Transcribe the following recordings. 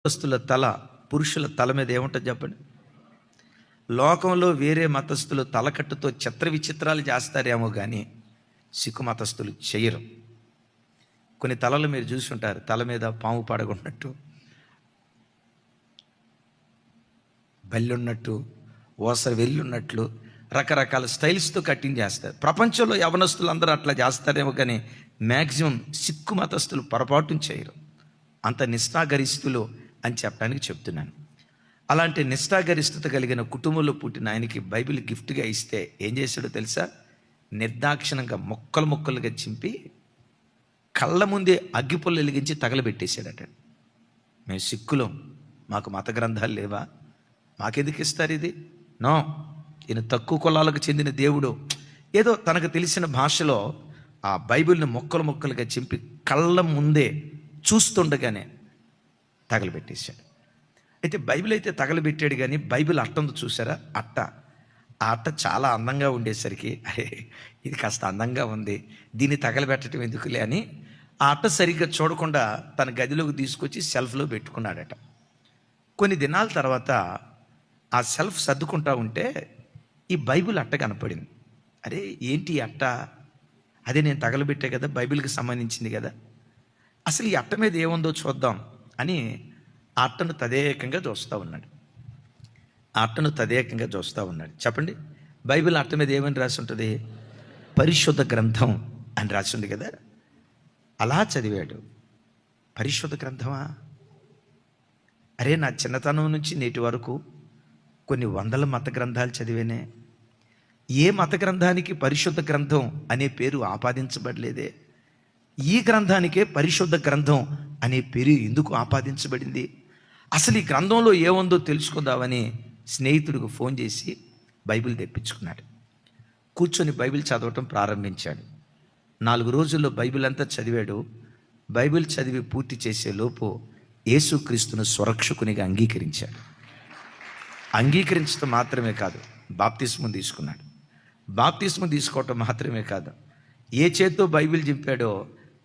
మతస్థుల తల, పురుషుల తల మీద ఏముంటుంది చెప్పండి? లోకంలో వేరే మతస్థులు తలకట్టుతో చిత్ర విచిత్రాలు చేస్తారేమో కానీ సిక్కు మతస్థులు చెయ్యరు. కొన్ని తలలు మీరు చూసుంటారు, తల మీద పాము పడగొన్నట్టు, బల్లున్నట్టు, ఓసరి వెళ్ళున్నట్లు రకరకాల స్టైల్స్తో కటింగ్ చేస్తారు. ప్రపంచంలో యవనస్తులు అందరూ అట్లా చేస్తారేమో కానీ మ్యాక్సిమం సిక్కు మతస్థులు పొరపాటును చేయరు. అంత నిష్ఠాగరిస్తులు అని చెప్పడానికి చెప్తున్నాను. అలాంటి నిష్ఠాగరిష్టత కలిగిన కుటుంబంలో పుట్టిన ఆయనకి బైబిల్ గిఫ్ట్గా ఇస్తే ఏం చేశాడో తెలుసా? నిర్దాక్షిణంగా ముక్కలు ముక్కలుగా చింపి కళ్ళ ముందే అగ్గిపుల్ల వెలిగించి తగలబెట్టేశాడట. మేము సిక్కులం, మాకు మత గ్రంథాలు లేవా, మాకెందుకు ఇస్తారు ఇది? నో, ఈయన తక్కువ కులాలకు చెందిన దేవుడు ఏదో తనకు తెలిసిన భాషలో ఆ బైబిల్ని ముక్కలు ముక్కలుగా చింపి కళ్ళ ముందే చూస్తుండగానే తగలబెట్టేశాడు. అయితే బైబిల్ అయితే తగలబెట్టాడు, కానీ బైబిల్ అట్ట ఉంది చూసారా, అట్ట. ఆ అట్ట చాలా అందంగా ఉండేసరికి అరే ఇది కాస్త అందంగా ఉంది, దీన్ని తగలబెట్టడం ఎందుకులే అని ఆ అట్ట సరిగ్గా చూడకుండా తన గదిలోకి తీసుకొచ్చి సెల్ఫ్లో పెట్టుకున్నాడట. కొన్ని దినాల తర్వాత ఆ సెల్ఫ్ సర్దుకుంటా ఉంటే ఈ బైబిల్ అట్ట కనపడింది. అరే ఏంటి అట్ట? అదే నేను తగలబెట్టే కదా, బైబిల్కి సంబంధించింది కదా, అసలు ఈ అట్ట మీద ఏముందో చూద్దాం అని ఆ అట్టను తదేకంగా చూస్తూ ఉన్నాడు. ఆ అట్టను తదేకంగా చూస్తూ ఉన్నాడు. చెప్పండి, బైబిల్ అట్ట మీద ఏమని రాసి ఉంటుంది? పరిశుద్ధ గ్రంథం అని రాసి ఉంది కదా. అలా చదివాడు. పరిశుద్ధ గ్రంథమా? అరే నా చిన్నతనం నుంచి నేటి వరకు కొన్ని వందల మత గ్రంథాలు చదివేనే, ఏ మత గ్రంథానికి పరిశుద్ధ గ్రంథం అనే పేరు ఆపాదించబడలేదే. ఈ గ్రంథానికే పరిశుద్ధ గ్రంథం అనే పేరు ఎందుకు ఆపాదించబడింది? అసలు ఈ గ్రంథంలో ఏముందో తెలుసుకుందామని స్నేహితుడికి ఫోన్ చేసి బైబిల్ తెప్పించుకున్నాడు. కూర్చొని బైబిల్ చదవటం ప్రారంభించాడు. 4 రోజుల్లో బైబిల్ అంతా చదివాడు. బైబిల్ చదివి పూర్తి చేసే లోపు యేసుక్రీస్తును స్వరక్షకునిగా అంగీకరించాడు. అంగీకరించడం మాత్రమే కాదు, బాప్తిస్మం తీసుకున్నాడు. బాప్తిస్మం తీసుకోవటం మాత్రమే కాదు, ఏ చేత్తో బైబిల్ చింపాడో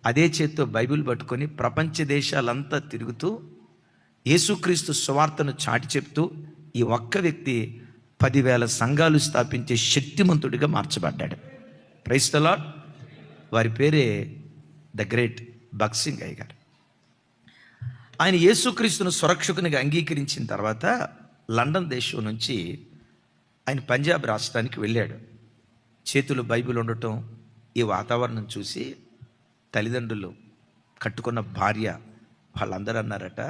అదే చేత్తో బైబిల్ పట్టుకొని ప్రపంచ దేశాలంతా తిరుగుతూ యేసుక్రీస్తు సువార్తను చాటి చెప్తూ ఈ ఒక్క వ్యక్తి 10,000 సంఘాలు స్థాపించే శక్తిమంతుడిగా మార్చబడ్డాడు. Praise the Lord. వారి పేరే ద గ్రేట్ భగత్ సింగ్ గారు. ఆయన యేసుక్రీస్తును సురక్షకునిగా అంగీకరించిన తర్వాత లండన్ దేశం నుంచి ఆయన పంజాబ్ రాష్ట్రానికి వెళ్ళాడు. చేతులు బైబిల్ ఉండటం, ఈ వాతావరణం చూసి తల్లిదండ్రులు, కట్టుకున్న భార్య వాళ్ళందరూ అన్నారట,